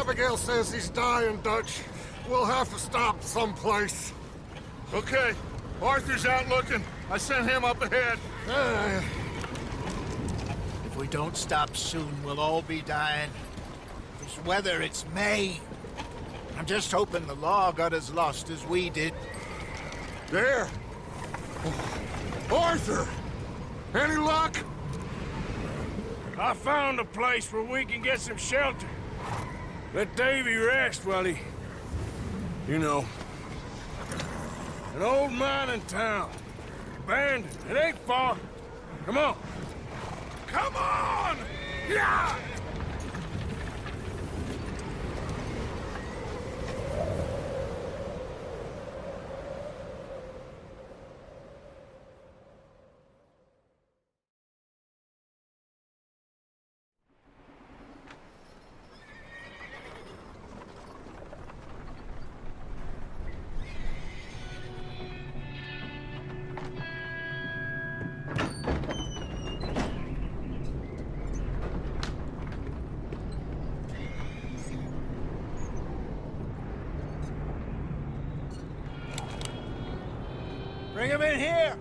Abigail says he's dying, Dutch. We'll have to stop someplace. Okay. Arthur's out looking. I sent him up ahead. If we don't stop soon, we'll all be dying. This weather, it's May. I'm just hoping the law got as lost as we did. There. Arthur! Any luck? I found a place where we can get some shelter. Let Davy rest while he... You know. An old mining town. Abandoned. It ain't far. Come on. Come on! Yeah! Bring him in here!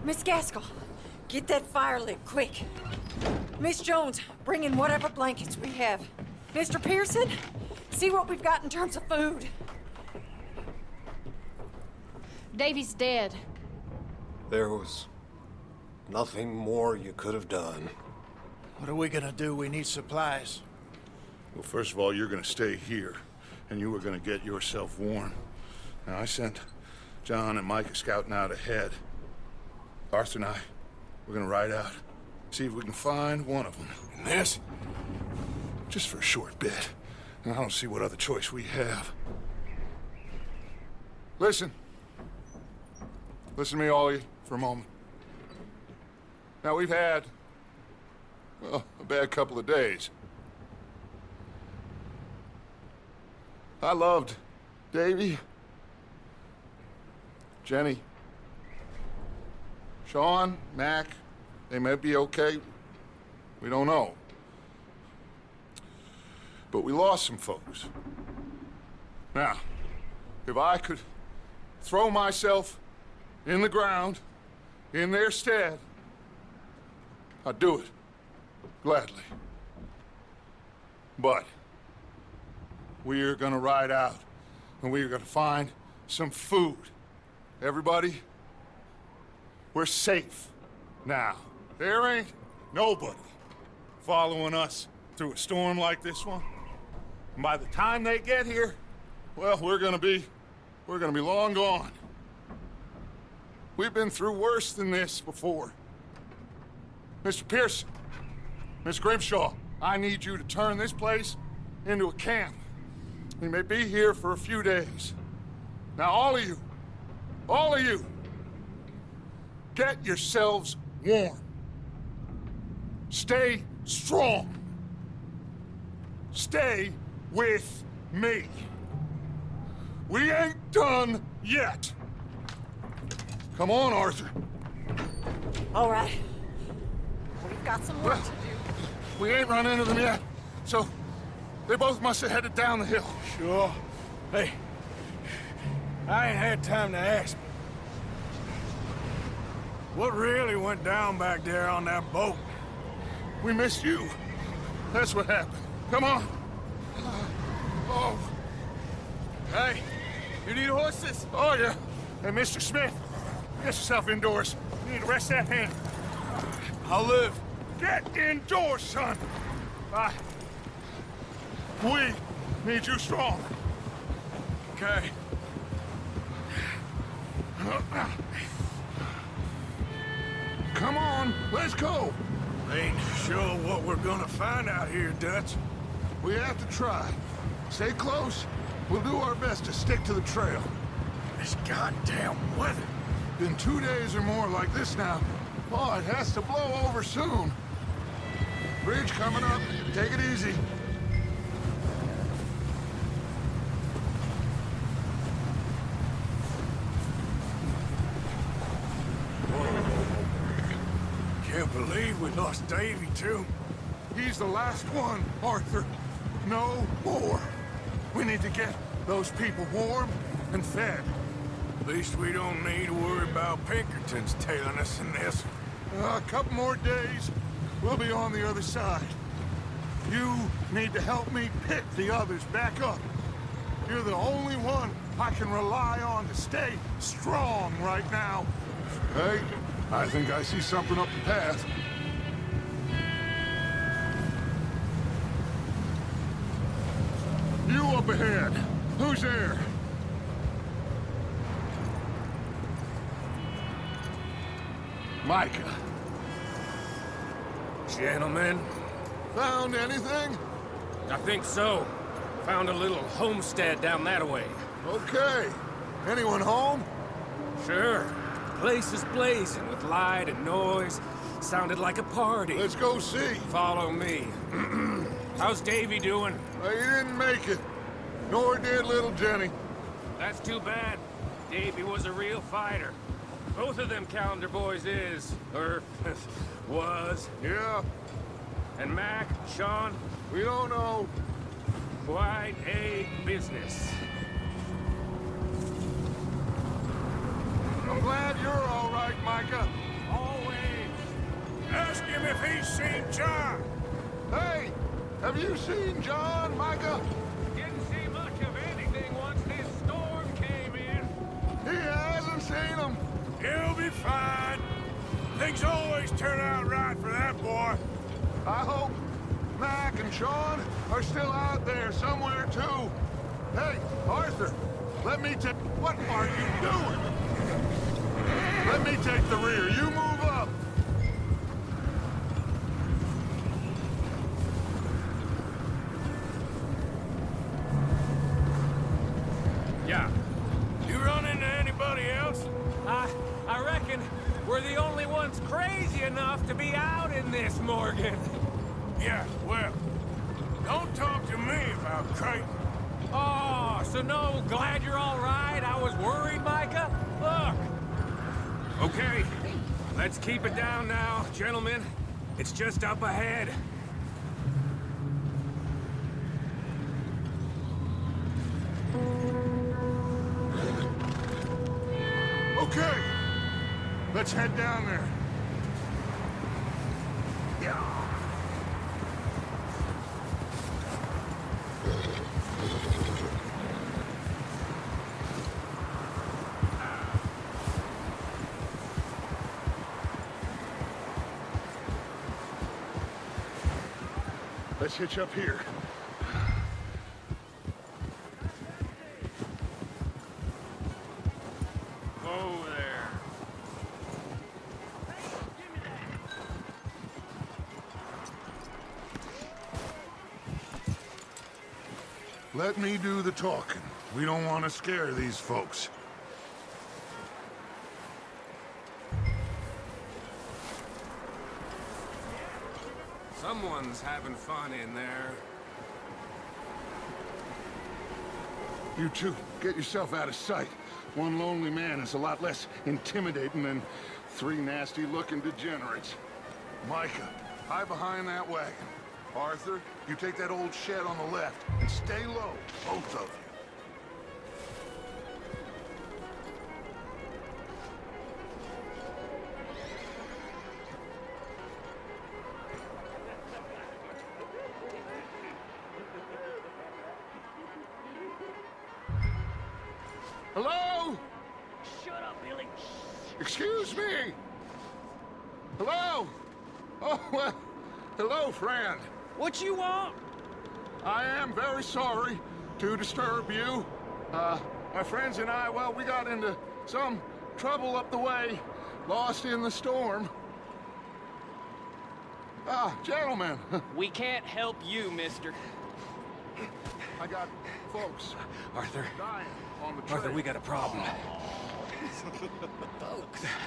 Miss Gaskell, get that fire lit, quick. Miss Jones, bring in whatever blankets we have. Mr. Pearson, see what we've got in terms of food. Davy's dead. There was nothing more you could have done. What are we gonna do? We need supplies. Well, first of all, you're gonna stay here, and you were gonna get yourself warm. Now, I sent John and Micah scouting out ahead. Arthur and I, we're gonna ride out, see if we can find one of them. And this, just for a short bit. And I don't see what other choice we have. Listen. Listen to me, all of you, for a moment. Now, we've had, well, a bad couple of days. I loved Davy, Jenny, Sean, Mac. They may be okay. We don't know. But we lost some folks. Now, if I could throw myself in the ground, in their stead, I'd do it, gladly. But we're gonna ride out, and we're gonna find some food. Everybody, we're safe now. There ain't nobody following us through a storm like this one. And by the time they get here, well, we're gonna be long gone. We've been through worse than this before. Mr. Pearson, Miss Grimshaw, I need you to turn this place into a camp. We may be here for a few days. Now, all of you, get yourselves warm. Stay strong. Stay with me. We ain't done yet. Come on, Arthur. All right. We've got some work to do. We ain't run into them yet, so they both must have headed down the hill. Sure. Hey, I ain't had time to ask. What really went down back there on that boat? We missed you. That's what happened. Come on. Oh. Hey, you need horses? Oh, yeah. Hey, Mr. Smith, get yourself indoors. You need to rest that hand. I'll live. Get indoors, son. We need you strong. Okay. Come on, let's go. Ain't sure what we're gonna find out here, Dutch. We have to try. Stay close. We'll do our best to stick to the trail. This goddamn weather. Been 2 days or more like this now. Oh, it has to blow over soon. Bridge coming up. Take it easy. Can't believe we lost Davy, too. He's the last one, Arthur. No more. We need to get those people warm and fed. At least we don't need to worry about Pinkertons tailing us in this. A couple more days, we'll be on the other side. You need to help me pick the others back up. You're the only one I can rely on to stay strong right now. Hey, I think I see something up the path. You up ahead. Who's there? Micah. Gentlemen, Found anything? I think so. Found a little homestead down that way. Okay. Anyone home? Sure. Place is blazing with light and noise. Sounded like a party. Let's go see. Follow me. How's Davy doing? He didn't make it. Nor did little Jenny. That's too bad. Davy was a real fighter. Both of them Calendar boys is, or was. Yeah, And Mac, Sean, we don't know. quite a business. I'm glad you're all right, Micah. Always. ask him if he's seen John. Hey, have you seen John, Micah? Didn't see much of anything once this storm came in. He hasn't seen him. He'll be fine. Things always turn out right for that boy. I hope Mac and Sean are still out there somewhere, too. Hey, Arthur, let me take... What are you doing? Let me take the rear. You move up. Yeah. You run into anybody else? I reckon we're the only ones crazy enough to be out in this, Morgan. Yeah, well, don't talk to me about Creighton. Oh, so no, glad you're all right. I was worried, Micah. Look. Okay, let's keep it down now, gentlemen. It's just up ahead. Okay. Let's head down there. Let's hitch up here. Whoa there. Let me do the talking. We don't want to scare these folks. Someone's having fun in there. You two, get yourself out of sight. One lonely man is a lot less intimidating than three nasty-looking degenerates. Micah, hide behind that wagon. Arthur, you take that old shed on the left, and stay low, both of you. Hello? Shut up, Billy. Excuse me? Hello? Oh, well, hello, friend. What you want? I am very sorry to disturb you. My friends and I, well, we got into some trouble up the way, lost in the storm. Gentlemen, We can't help you, mister. I got folks Arthur. dying on the trail. Arthur, we got a problem.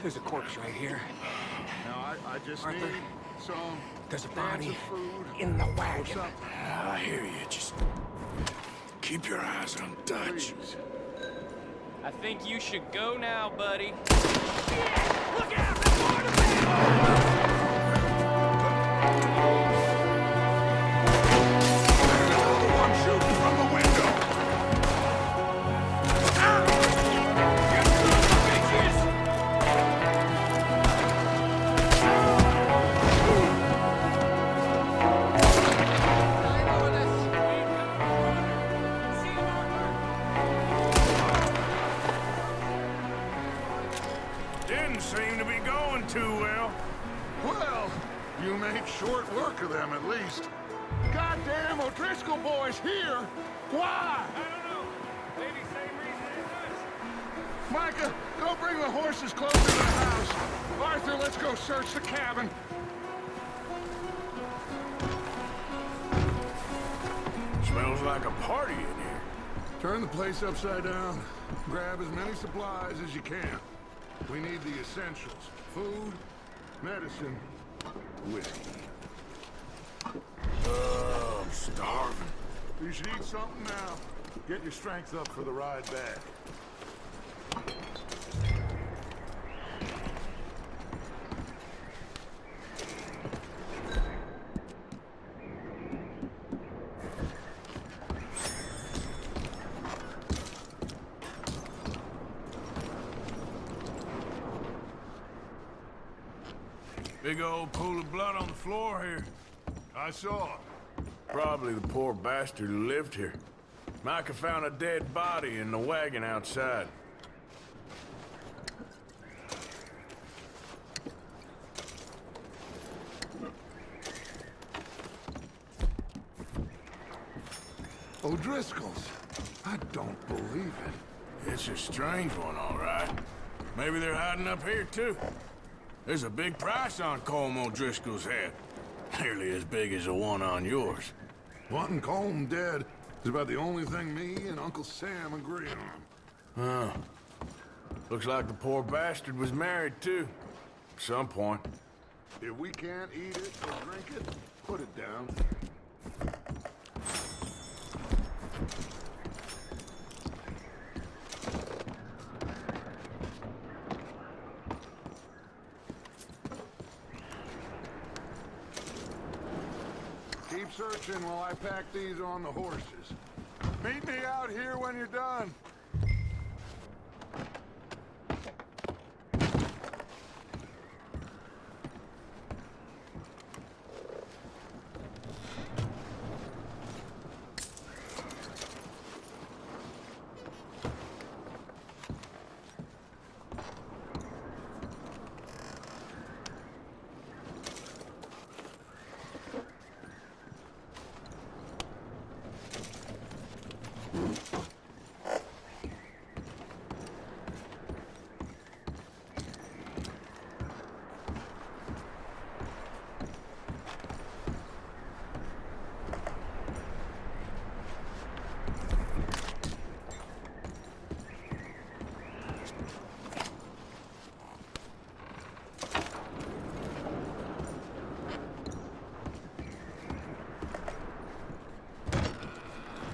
There's a corpse right here. Now, I just Arthur. need some There's a cans body of food in the or wagon. something. I hear you. Just keep your eyes on Dutch. Please. I think you should go now, buddy. One shooting from the window. Didn't seem to be going too well. Well, you made short work of them at least. Goddamn O'Driscoll boys here. Why? I don't know. Maybe same reason as us. Micah, go bring the horses closer to the house. Arthur, let's go search the cabin. Smells like a party in here. Turn the place upside down. Grab as many supplies as you can. We need the essentials. Food, medicine, whiskey. I'm starving. You should eat something now. Get your strength up for the ride back. Big old pool of blood on the floor here. I saw. Probably the poor bastard who lived here. Micah found a dead body in the wagon outside. O'Driscoll's. I don't believe it. It's a strange one, all right. Maybe they're hiding up here, too. There's a big price on Colm O'Driscoll's head. Nearly as big as the one on yours. Wanting Colm dead is about the only thing me and Uncle Sam agree on. Oh. Looks like the poor bastard was married, too. At some point. If we can't eat it or drink it, put it down. Keep searching while I pack these on the horses. Meet me out here when you're done.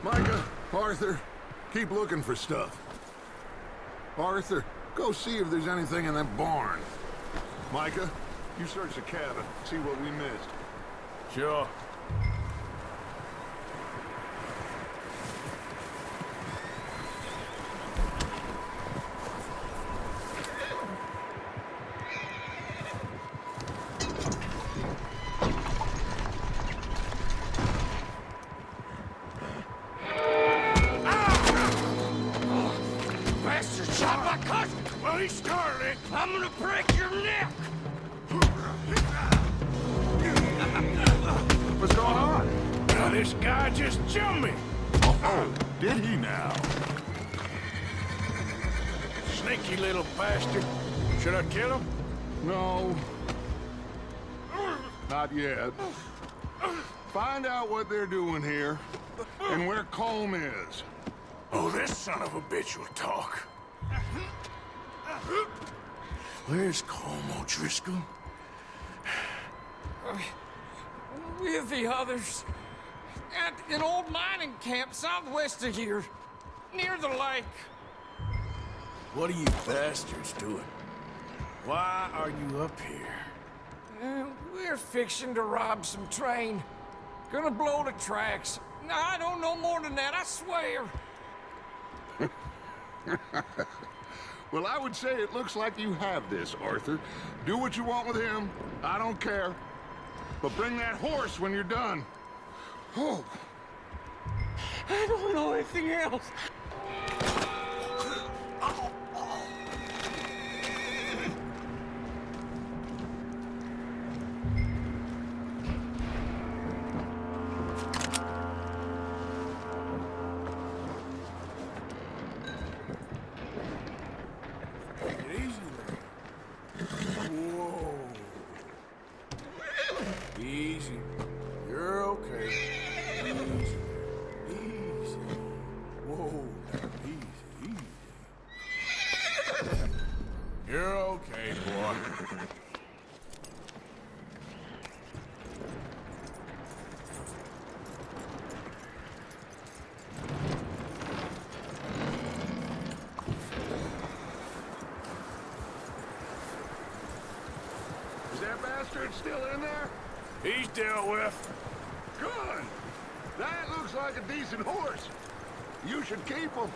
Micah, Arthur, keep looking for stuff. Arthur, go see if there's anything in that barn. Micah, you search the cabin, see what we missed. Sure. Bastard shot my cousin! Well, he started it. I'm gonna break your neck! What's going on? Now, this guy just jumped me. Oh, did he now? Sneaky little bastard. Should I kill him? No. Not yet. Find out what they're doing here, and where Colm is. Oh, this son of a bitch will talk. Where's Colm O'Driscoll? with the others at an old mining camp southwest of here, near the lake. What are you bastards doing? Why are you up here? We're fixing to rob some train. Gonna blow the tracks. No, I don't know more than that, I swear. Well, I would say it looks like you have this, Arthur. Do what you want with him. I don't care. But bring that horse when you're done. Oh. I don't know anything else. Easy there. Whoa. Easy. You're okay. Easy. Easy. Whoa. Easy. Easy. You're okay, boy. Is that bastard still in there? He's dealt with. Good. That looks like a decent horse. You should keep him.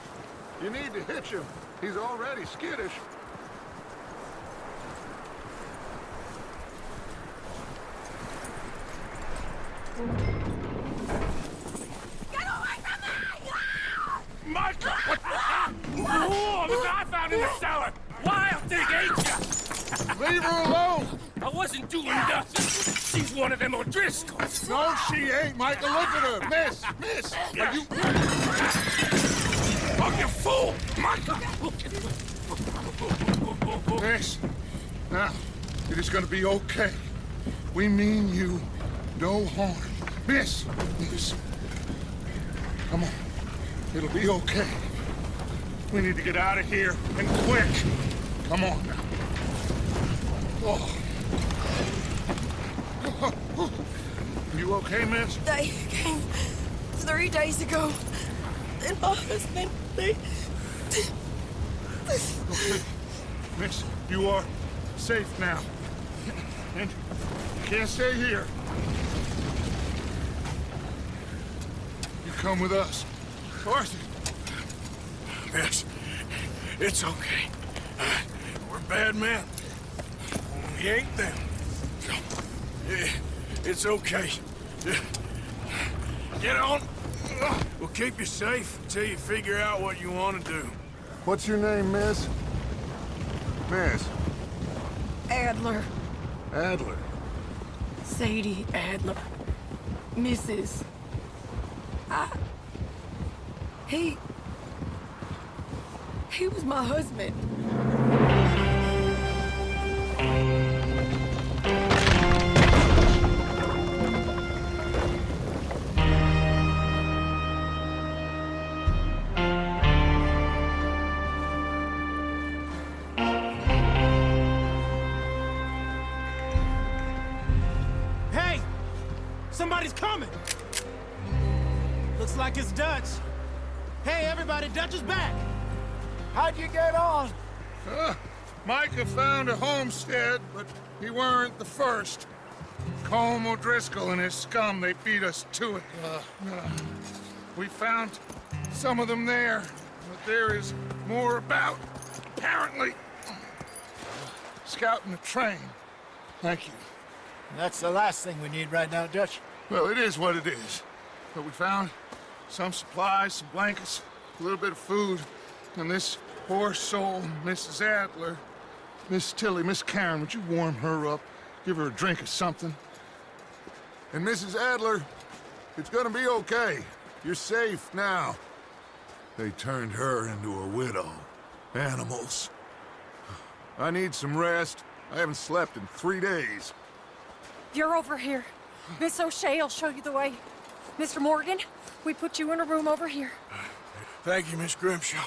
You need to hitch him. He's already skittish. Michael! Oh, the guy found in the cellar! Wild thing, ain't ya? Leave her alone! I wasn't doing nothing. She's one of them O'Driscolls. No, she ain't, Michael. Look at her. Miss! Miss! Are you... Oh, you fool! Michael! Miss, now, it is gonna be okay. We mean you no harm. Miss! Miss. Come on. It'll be okay. We need to get out of here, and quick. Come on now. Oh. You okay, miss? They came 3 days ago. And my husband, they... Okay. Miss, you are safe now. And you can't stay here. You come with us. Arthur. Miss, it's okay. We're bad men. We ain't them. It's okay. Get on. We'll keep you safe until you figure out what you want to do. What's your name, miss? Miss. Adler. Adler. Sadie Adler. Mrs. He was my husband. Hey! Somebody's coming! Looks like it's Dutch. Hey, everybody, Dutch is back! How'd you get on? Micah found a homestead, but he weren't the first. Colm O'Driscoll and his scum, they beat us to it. We found some of them there, but there is more about, apparently. Scouting the train. Thank you. That's the last thing we need right now, Dutch. Well, it is what it is. But we found some supplies, some blankets, a little bit of food, and this poor soul, Mrs. Adler. Miss Tilly, Miss Karen, would you warm her up? Give her a drink or something? And Mrs. Adler, it's gonna be okay. You're safe now. They turned her into a widow. Animals. I need some rest. I haven't slept in 3 days. You're over here. Miss O'Shea will show you the way. Mr. Morgan, we put you in a room over here. Thank you, Miss Grimshaw.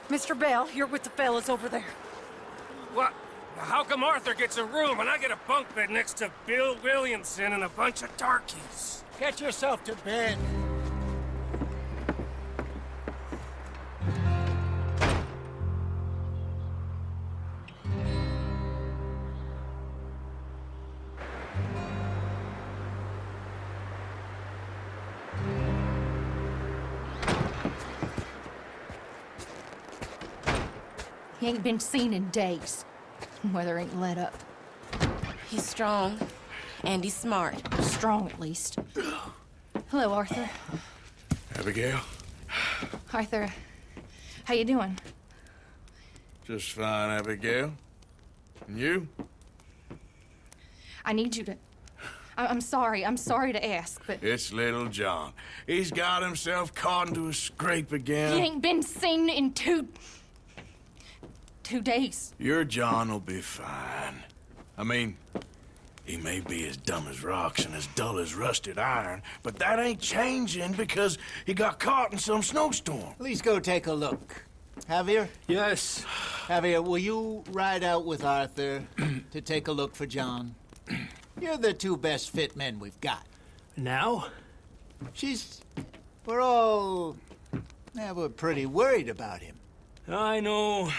Mr. Bell, you're with the fellas over there. What? How come Arthur gets a room and I get a bunk bed next to Bill Williamson and a bunch of darkies? Get yourself to bed. He ain't been seen in days. Weather ain't let up. He's strong, and he's smart. Strong, at least. Hello, Arthur. Abigail? Arthur, how you doing? Just fine, Abigail. And you? I need you to... I'm sorry to ask, but... It's little John. He's got himself caught into a scrape again. He ain't been seen in two days. Your John will be fine. I mean, he may be as dumb as rocks and as dull as rusted iron, but that ain't changing because he got caught in some snowstorm. Please go take a look. Javier? Yes. Javier, will you ride out with Arthur to take a look for John? You're the two best fit men we've got. Now? We're all... Yeah, we're pretty worried about him. I know.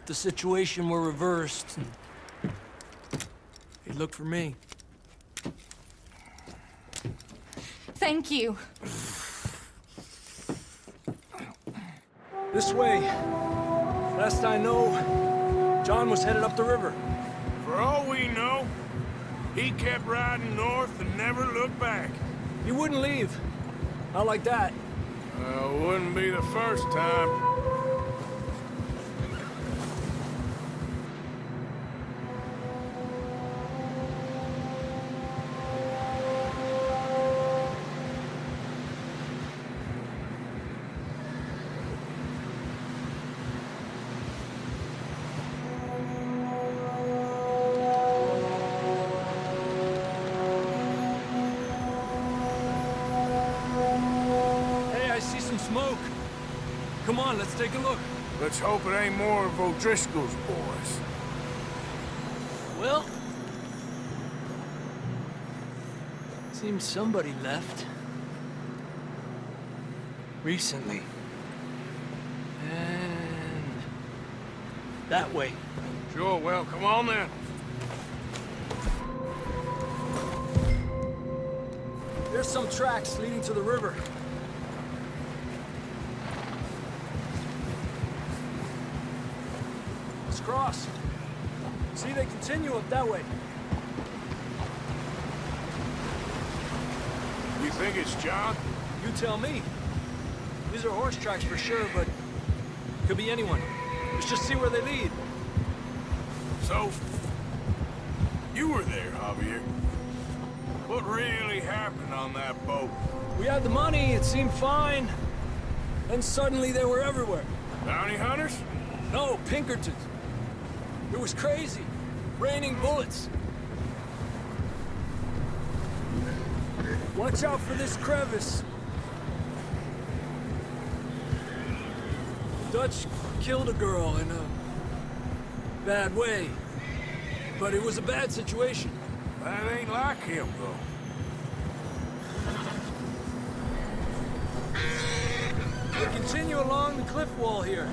The situation were reversed. He looked for me. Thank you. This way. Last I know, John was headed up the river. For all we know, he kept riding north and never looked back. He wouldn't leave. Not like that. Wouldn't be the first time. Smoke. Come on, let's take a look. Let's hope it ain't more of O'Driscoll's boys. Well, seems somebody left. Recently. And that way. Sure, well, come on then. There's some tracks leading to the river. Cross. See, they continue up that way. You think it's John? You tell me. These are horse tracks for sure, but could be anyone. Let's just see where they lead. So, you were there, Javier. What really happened on that boat? We had the money, it seemed fine. Then suddenly they were everywhere. Bounty hunters? No, Pinkertons. It was crazy. Raining bullets. Watch out for this crevice. Dutch killed a girl in a bad way. But it was a bad situation. That ain't like him, though. We continue along the cliff wall here.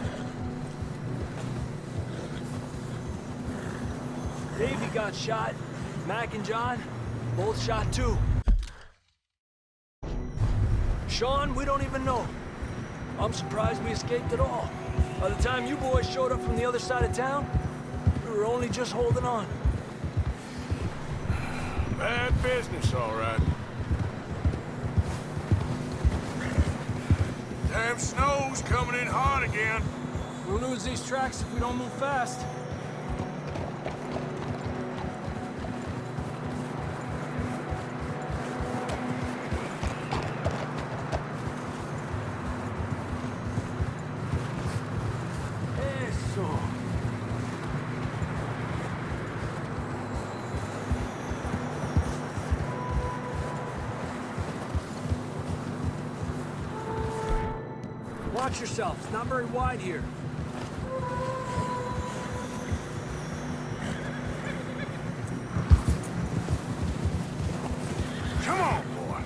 Davey got shot. Mac and John, both shot too. Sean, we don't even know. I'm surprised we escaped at all. By the time you boys showed up from the other side of town, we were only just holding on. Bad business, all right. Damn snow's coming in hard again. We'll lose these tracks if we don't move fast. Watch yourself. It's not very wide here. Come on, boy.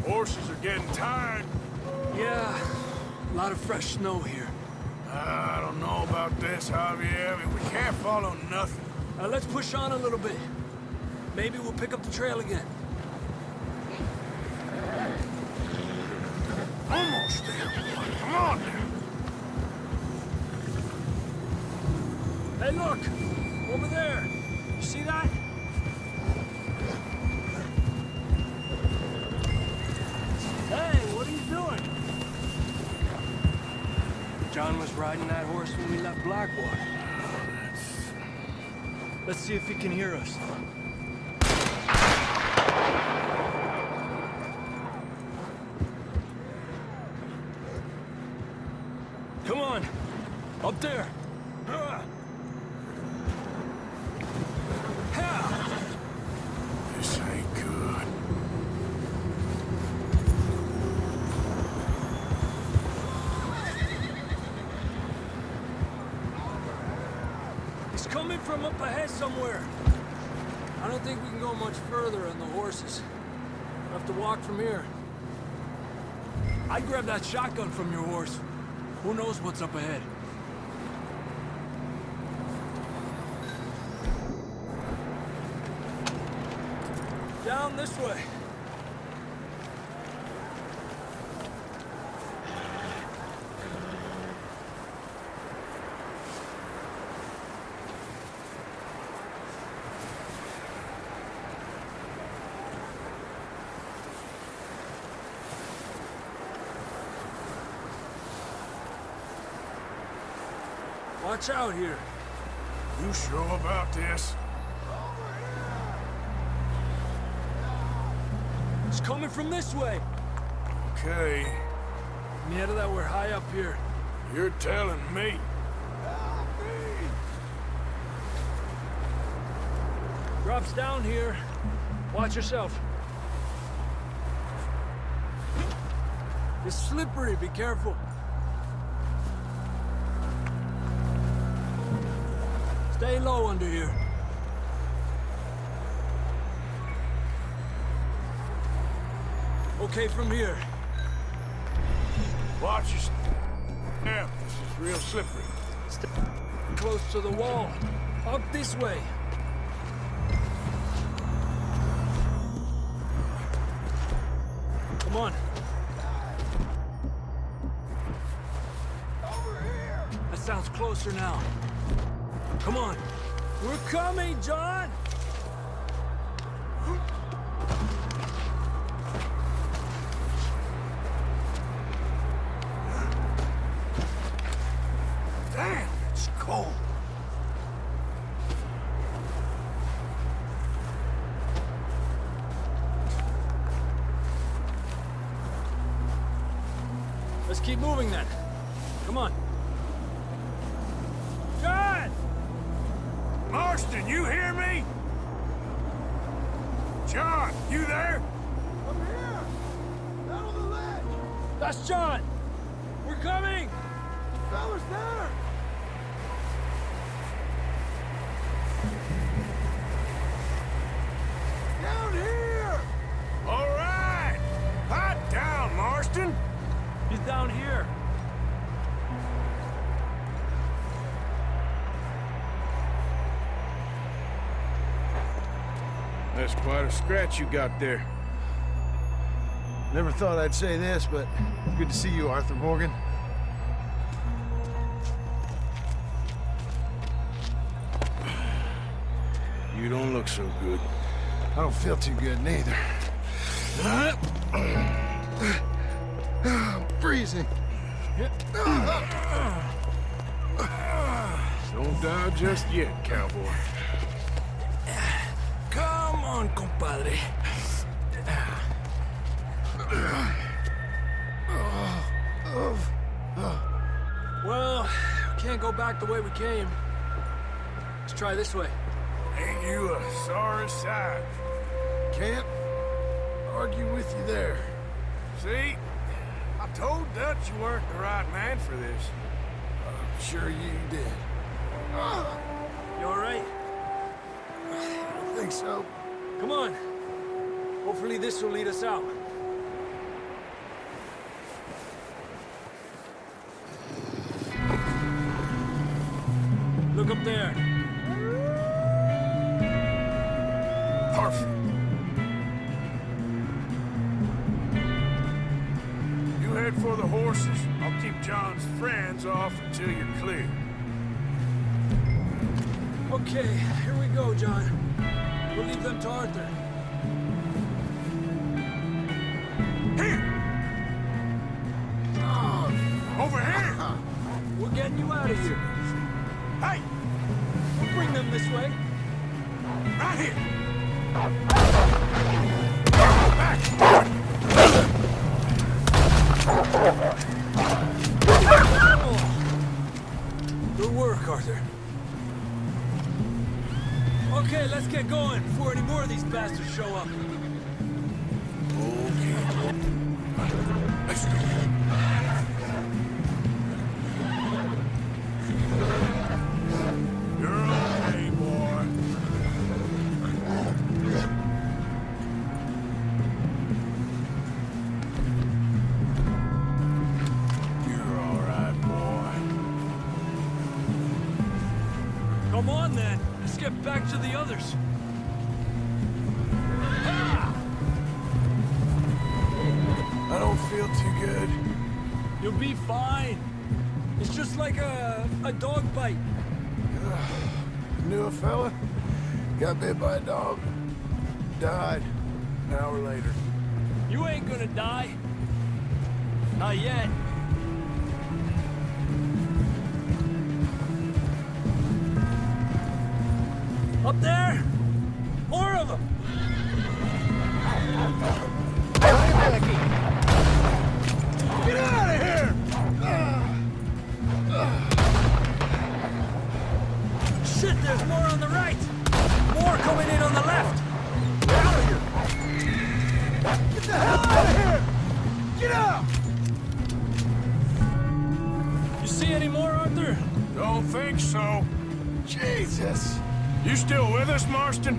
Horses are getting tired. Yeah, a lot of fresh snow here. I don't know about this, Javier. We can't follow nothing. Let's push on a little bit. Maybe we'll pick up the trail again. Almost there, boy. Come on now. Hey, look! Over there! You see that? Hey, what are you doing? John was riding that horse when we left Blackwater. Let's see if he can hear us. Come on! Up there! This ain't good. He's coming from up ahead somewhere. I don't think we can go much further on the horses. We'll have to walk from here. I'd grab that shotgun from your horse. Who knows what's up ahead? Down this way. Watch out here. You sure about this? It's coming from this way. Okay. Mierda, that we're high up here. You're telling me. Drops down here. Watch yourself. It's slippery, be careful. Stay low under here. Okay, from here. Watch your step. This is real slippery. Stay close to the wall. Up this way. Come on. Over here. That sounds closer now. Come on. We're coming, John! Damn, it's cold. Let's keep moving then. Come on. John! Marston, you hear me? John, you there? I'm here! Down on the ledge! That's John! We're coming! Fella's there! Down here! All right! Hot down, Marston! He's down here. That's quite a scratch you got there. Never thought I'd say this, but good to see you, Arthur Morgan. You don't look so good. I don't feel too good, neither. I'm freezing. Don't die just yet, cowboy. Come on, compadre. Well, we can't go back the way we came. Let's try this way. Ain't you a sorry sight? Can't argue with you there. See? I told Dutch you weren't the right man for this. I'm sure you did. You all right? I don't think so. Come on. Hopefully this will lead us out. Look up there. Perfect. You head for the horses. I'll keep John's friends off until you're clear. Okay, here we go, John. We'll leave them to Arthur. Here! Over here! We're getting you out of here. Hey! We'll bring them this way. Right here! Good work, Arthur. Okay, let's get going before any more of these bastards show up. Okay. Let's go. You're okay, boy. You're all right, boy. Come on, then. Let's get back to the others. I don't feel too good. You'll be fine. It's just like a dog bite. Knew a fella, got bit by a dog, died an hour later. You ain't gonna die. Not yet. Up there? More of them! Get out of here! Shit, there's more on the right! More coming in on the left! Get out of here! Get the hell out of here! Get out! You see any more, Arthur? Don't think so. Jesus! You still with us, Marston?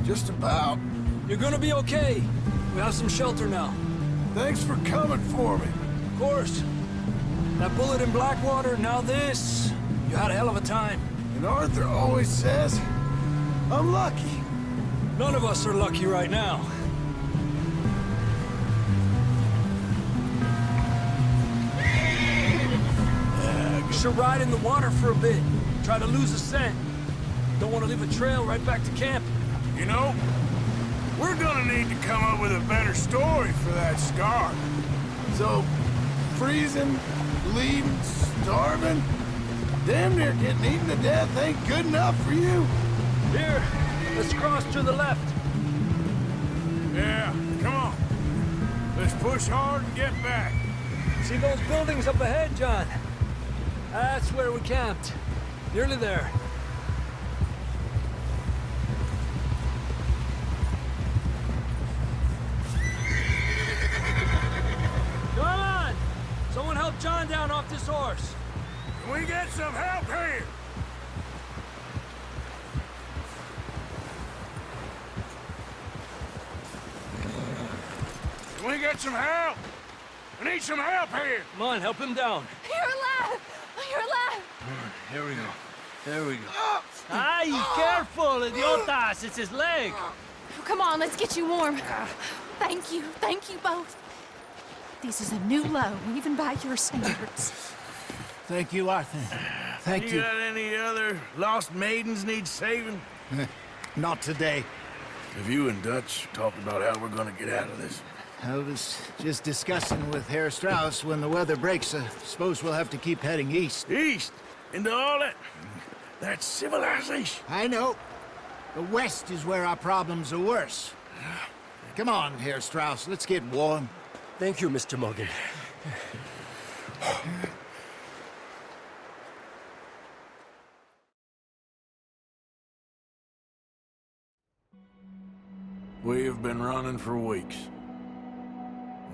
Just about. You're gonna be okay. We have some shelter now. Thanks for coming for me. Of course. That bullet in Blackwater, now this. You had a hell of a time. And Arthur always says, I'm lucky. None of us are lucky right now. You should ride in the water for a bit. Try to lose a scent. Don't want to leave a trail right back to camp. You know, we're gonna need to come up with a better story for that scar. So, freezing, bleeding, starving, damn near getting eaten to death ain't good enough for you. Here, let's cross to the left. Yeah, come on. Let's push hard and get back. See those buildings up ahead, John? That's where we camped. Nearly there. Come on! Someone help John down off this horse. Can we get some help here? Can we get some help? I need some help here. Come on, help him down. You're alive! You're alive! Here we go. There we go. Ay, careful, idiotas! It's his leg. Oh, come on, let's get you warm. Thank you both. This is a new low, even by your standards. Thank you, Arthur. Thank you. got any other lost maidens need saving? Not today. Have you and Dutch talked about how we're gonna get out of this? I was just discussing with Herr Strauss when the weather breaks. I suppose we'll have to keep heading east. East? Into all that civilization? I know. The west is where our problems are worse. Come on, Herr Strauss, let's get warm. Thank you, Mr. Morgan. We have been running for weeks.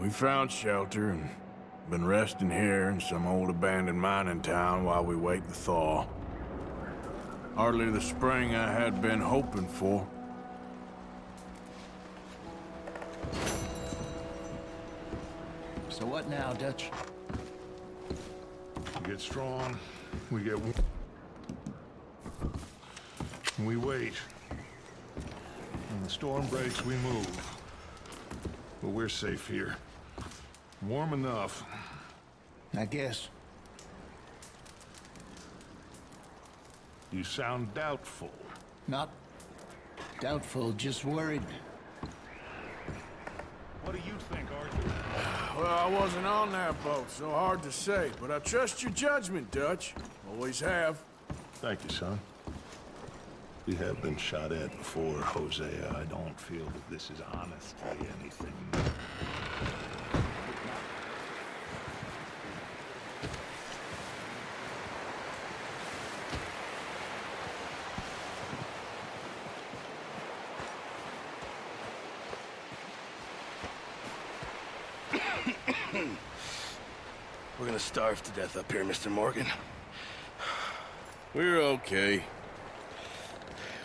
We found shelter, and Been resting here in some old abandoned mining town while we wait the thaw. Hardly the spring I had been hoping for. So what now, Dutch? We get strong, we get... We wait. When the storm breaks, we move. But we're safe here. Warm enough. I guess. You sound doubtful. Not doubtful, just worried. What do you think, Arthur? Well, I wasn't on that boat, so hard to say. But I trust your judgment, Dutch. Always have. Thank you, son. We have been shot at before, Hosea. I don't feel that this is honestly anything. We're gonna starve to death up here, Mr. Morgan. We're okay.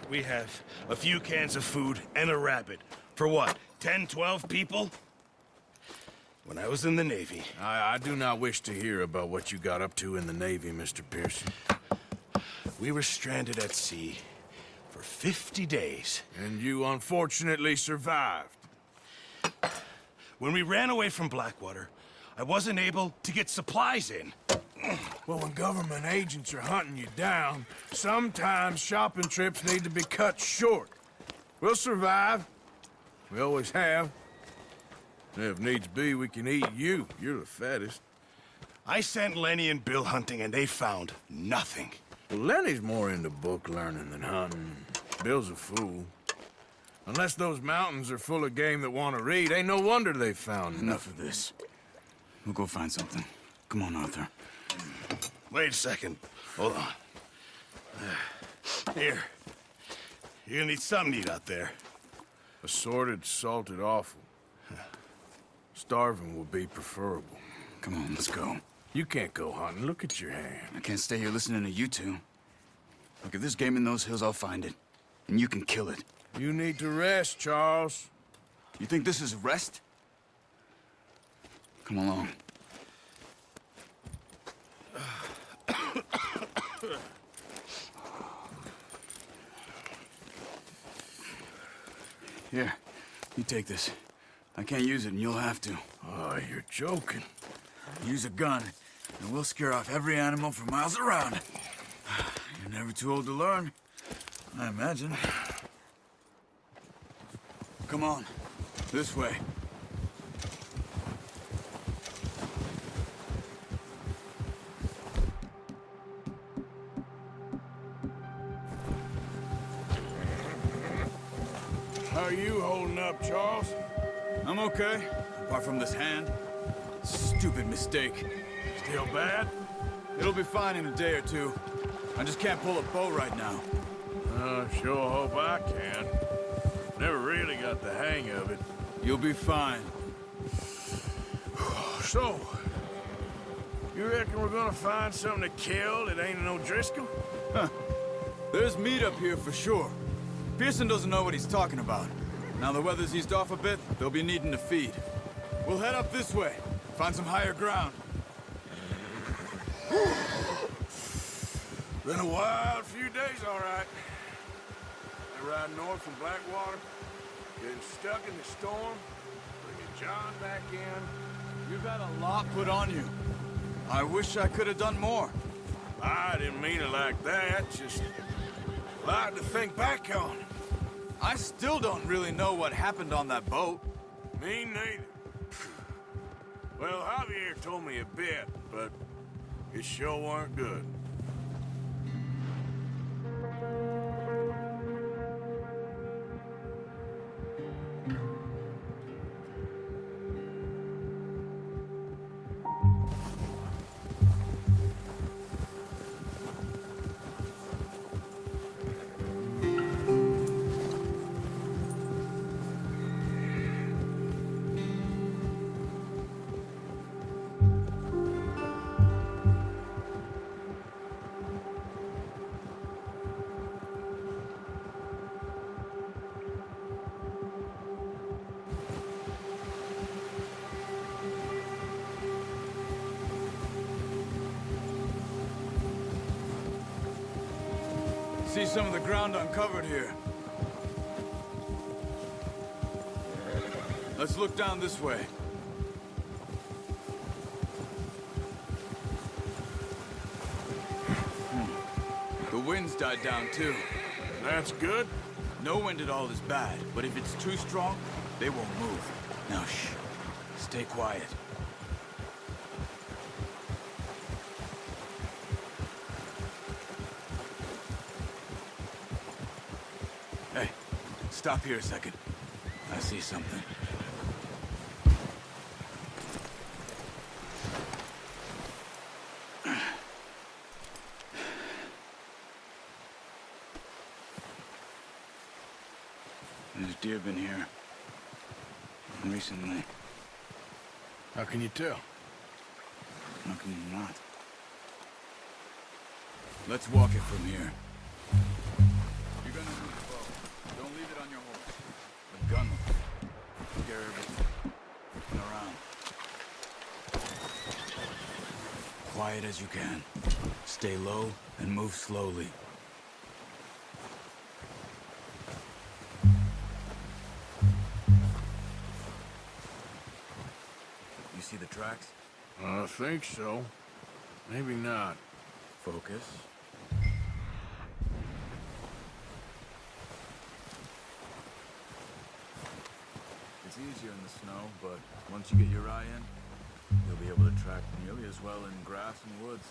We have a few cans of food and a rabbit. For what, 10, 12 people? When I was in the Navy... I do not wish to hear about what you got up to in the Navy, Mr. Pearson. We were stranded at sea for 50 days. And you unfortunately survived. When we ran away from Blackwater, I wasn't able to get supplies in. Well, when government agents are hunting you down, sometimes shopping trips need to be cut short. We'll survive. We always have. And if needs be, we can eat you. You're the fattest. I sent Lenny and Bill hunting, and they found nothing. Well, Lenny's more into book learning than hunting. Bill's a fool. Unless those mountains are full of game that want to read, ain't no wonder they found Enough of this. We'll go find something. Come on, Arthur. Wait a second. Hold on. Here. You're gonna need something to eat out there. Assorted, salted offal. Starving will be preferable. Come on, let's go. You can't go hunting. Look at your hand. I can't stay here listening to you two. Look, if there's game in those hills, I'll find it. And you can kill it. You need to rest, Charles. You think this is rest? Come along. Here, you take this. I can't use it, and you'll have to. Oh, you're joking. Use a gun, and we'll scare off every animal for miles around. You're never too old to learn, I imagine. Come on, this way. How are you holding up, Charles? I'm okay, apart from this hand. Stupid mistake. Still bad? It'll be fine in a day or two. I just can't pull a bow right now. Sure hope I can. Never really got the hang of it. You'll be fine. So, you reckon we're gonna find something to kill that ain't no Driscoll? Huh. There's meat up here for sure. Pearson doesn't know what he's talking about. Now the weather's eased off a bit, they'll be needing to feed. We'll head up this way, find some higher ground. Been a wild few days, all right. I ride north from Blackwater, getting stuck in the storm, bringing John back in. You've had a lot put on you. I wish I could have done more. I didn't mean it like that, just a lot to think back on. I still don't really know what happened on that boat. Me neither. Well, Javier told me a bit, but it sure weren't good. See some of the ground uncovered here. Let's look down this way. The wind's died down too. That's good. No wind at all is bad, but if it's too strong, they won't move. Now shh. Stay quiet. Hey, stop here a second. I see something. There's deer been here. Recently. How can you tell? How can you not? Let's walk it from here. You're gonna need a bow. Don't leave it on your horse. A gun will scare everything around. Quiet as you can. Stay low and move slowly. You see the tracks? I think so. Maybe not. Focus. It's easier in the snow, but once you get your eye in, you'll be able to track nearly as well in grass and woods.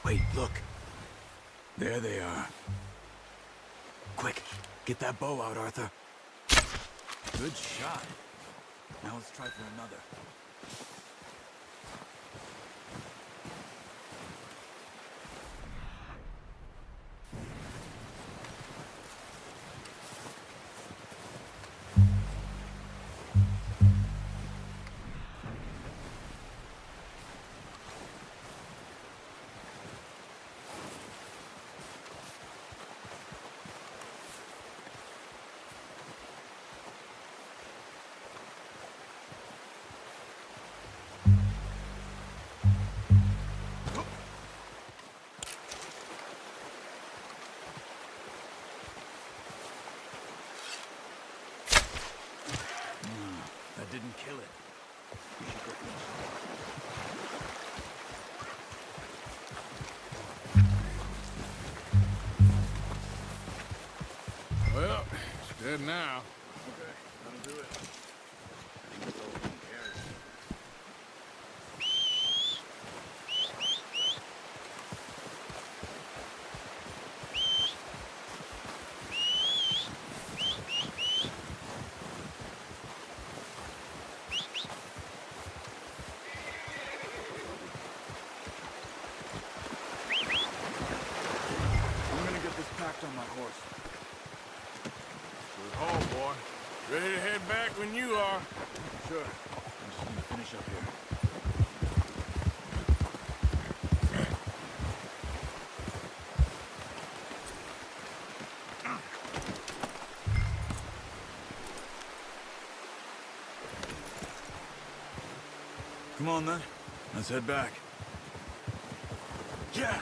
Wait, look. There they are. Quick, get that bow out, Arthur. Good shot. Now let's try for another. That didn't kill it. We should go finish. Well, it's dead now. Okay, that'll do it. I think that's all we can carry. On my horse. Good haul, boy. Ready to head back when you are. Sure. I'm just gonna finish up here. Come on then. Let's head back. Yeah.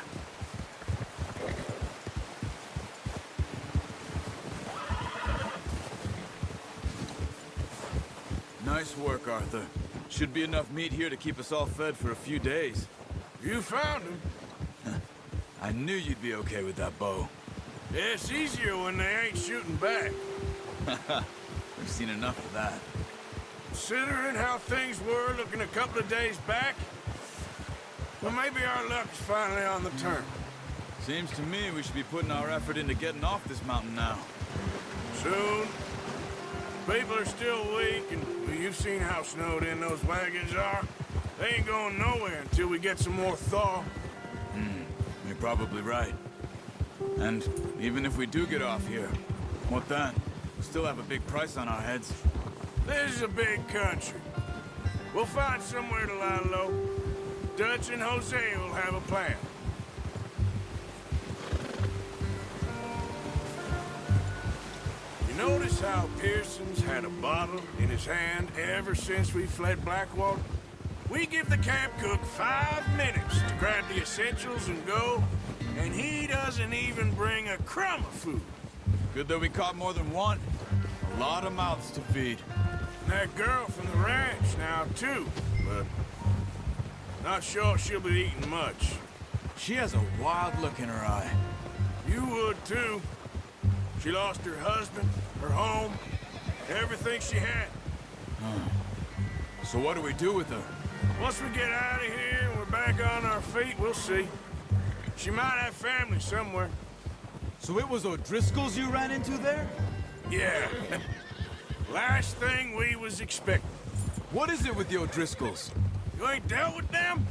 Nice work, Arthur. Should be enough meat here to keep us all fed for a few days. You found him. I knew you'd be okay with that bow. Yeah, it's easier when they ain't shooting back. We've seen enough of that. Considering how things were looking a couple of days back, well, maybe our luck is finally on the turn. Seems to me we should be putting our effort into getting off this mountain now. Soon. People are still weak, and well, you've seen how snowed in those wagons are. They ain't going nowhere until we get some more thaw. You're probably right. And even if we do get off here, what then? We still have a big price on our heads. This is a big country. We'll find somewhere to lie low. Dutch and Hosea will have a plan. You notice how Pearson's had a bottle in his hand ever since we fled Blackwater? We give the camp cook 5 minutes to grab the essentials and go, and he doesn't even bring a crumb of food. Good that we caught more than one. A lot of mouths to feed. And that girl from the ranch now, too, but not sure she'll be eating much. She has a wild look in her eye. You would, too. She lost her husband, her home, everything she had. So what do we do with her? Once we get out of here and we're back on our feet, we'll see. She might have family somewhere. So it was O'Driscoll's you ran into there? Yeah. Last thing we was expecting. What is it with the O'Driscolls? You ain't dealt with them?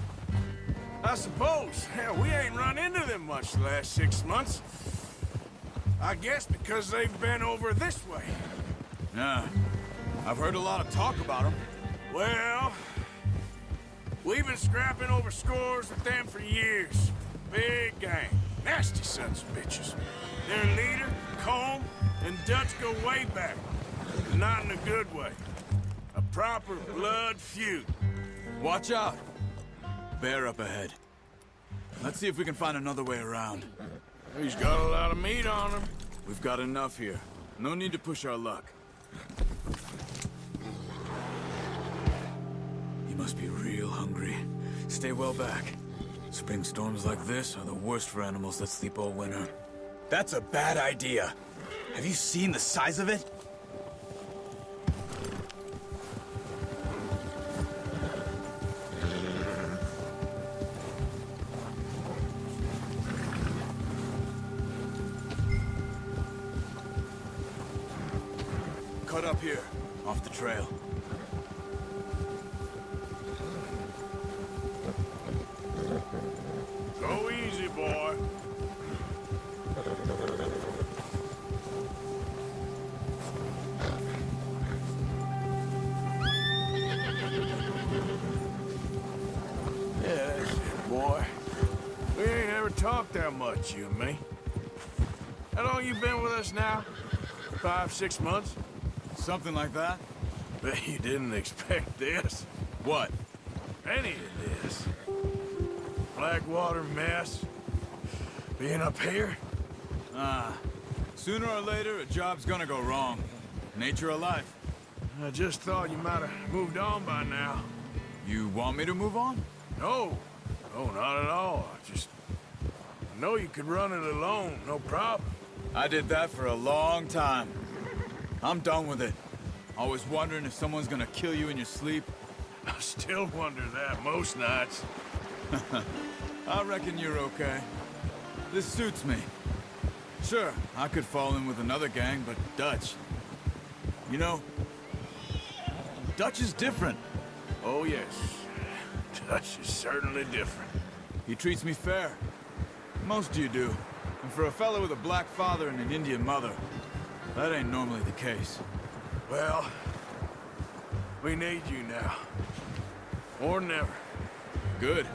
I suppose. Hell, we ain't run into them much the last 6 months. I guess because they've been over this way. Yeah. I've heard a lot of talk about them. Well, we've been scrapping over scores with them for years. Big gang. Nasty sons of bitches. Their leader, Colm, and Dutch go way back. Not in a good way. A proper blood feud. Watch out. Bear up ahead. Let's see if we can find another way around. He's got a lot of meat on him. We've got enough here. No need to push our luck. He must be real hungry. Stay well back. Spring storms like this are the worst for animals that sleep all winter. That's a bad idea. Have you seen the size of it? Cut up here, off the trail. Go easy, boy. Yeah, that's it, boy. We ain't ever talked that much, you and me. How long you been with us now? 5, 6 months? Something like that? Bet you didn't expect this. What? Any of this. Blackwater mess. Being up here? Sooner or later, a job's gonna go wrong. Nature of life. I just thought you might have moved on by now. You want me to move on? No. No, not at all. I know you could run it alone, no problem. I did that for a long time. I'm done with it. Always wondering if someone's gonna kill you in your sleep. I still wonder that most nights. I reckon you're okay. This suits me. Sure, I could fall in with another gang, but Dutch... You know, Dutch is different. Oh, yes. Dutch is certainly different. He treats me fair. Most of you do. And for a fellow with a black father and an Indian mother, that ain't normally the case. Well, we need you now. More than ever. Good.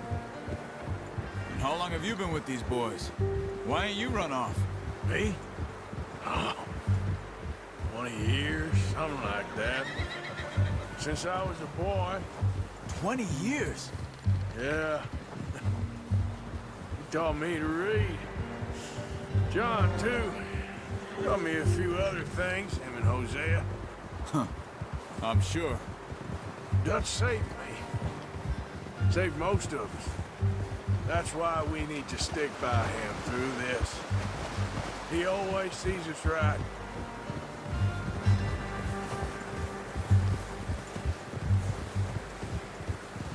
And how long have you been with these boys? Why ain't you run off? Me? Oh, 20 years, something like that. Since I was a boy. 20 years? Yeah. He taught me to read. John, too. Taught me a few other things, him and Hosea. Huh. I'm sure. Dutch saved me. Saved most of us. That's why we need to stick by him through this. He always sees us right.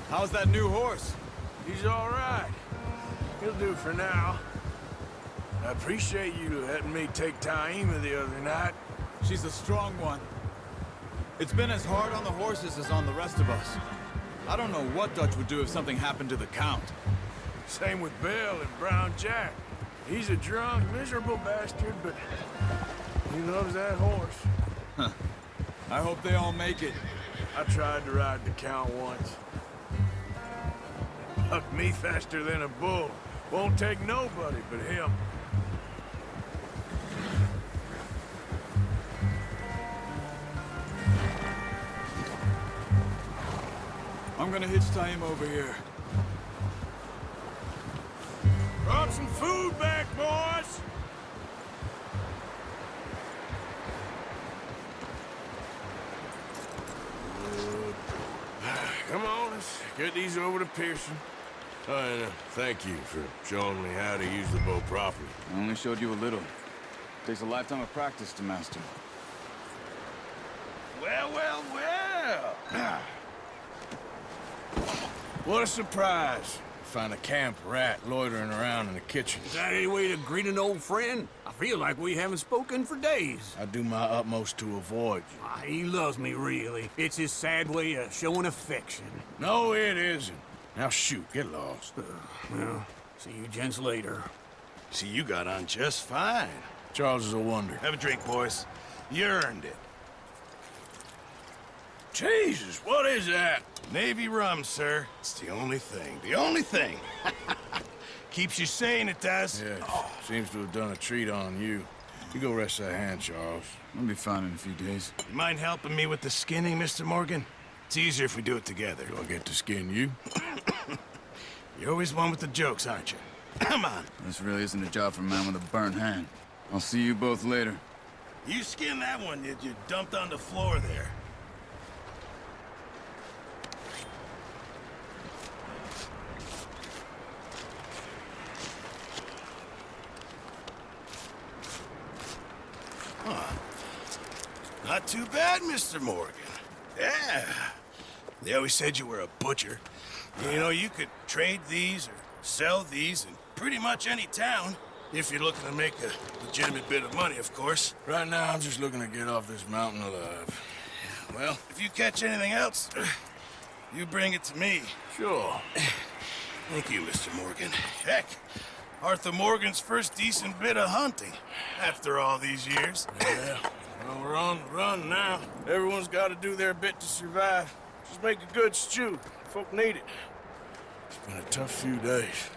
How's that new horse? He's all right. He'll do for now. I appreciate you letting me take Taima the other night. She's a strong one. It's been as hard on the horses as on the rest of us. I don't know what Dutch would do if something happened to the Count. Same with Bill and Brown Jack. He's a drunk, miserable bastard, but he loves that horse. Huh. I hope they all make it. I tried to ride the Count once. Bucked me faster than a bull. Won't take nobody but him. I'm gonna hitch tie him over here. Brought some food back, boys! Come on, let's get these over to Pearson. Oh, and thank you for showing me how to use the bow properly. I only showed you a little. Takes a lifetime of practice to master. Well, well, well. What a surprise. Find a camp rat loitering around in the kitchen. Is that any way to greet an old friend? I feel like we haven't spoken for days. I do my utmost to avoid you. He loves me, really. It's his sad way of showing affection. No, it isn't. Now shoot, get lost. Well, see you gents later. See, you got on just fine. Charles is a wonder. Have a drink, boys. You earned it. Jesus, what is that? Navy rum, sir. It's the only thing. The only thing. Keeps you sane, it does. Yes. Seems to have done a treat on you. You go rest that hand, Charles. I'll be fine in a few days. You mind helping me with the skinning, Mr. Morgan? It's easier if we do it together. Do I get to skin you? You're always one with the jokes, aren't you? Come on. This really isn't a job for a man with a burnt hand. I'll see you both later. You skinned that one that you dumped on the floor there. Huh. Not too bad, Mr. Morgan. Yeah. They always said you were a butcher. You know, you could trade these or sell these in pretty much any town. If you're looking to make a legitimate bit of money, of course. Right now, I'm just looking to get off this mountain alive. Well, if you catch anything else, you bring it to me. Sure. Thank you, Mr. Morgan. Heck, Arthur Morgan's first decent bit of hunting after all these years. Yeah. Well, we're on the run now. Everyone's got to do their bit to survive. Just make a good stew. Folk need it. It's been a tough few days.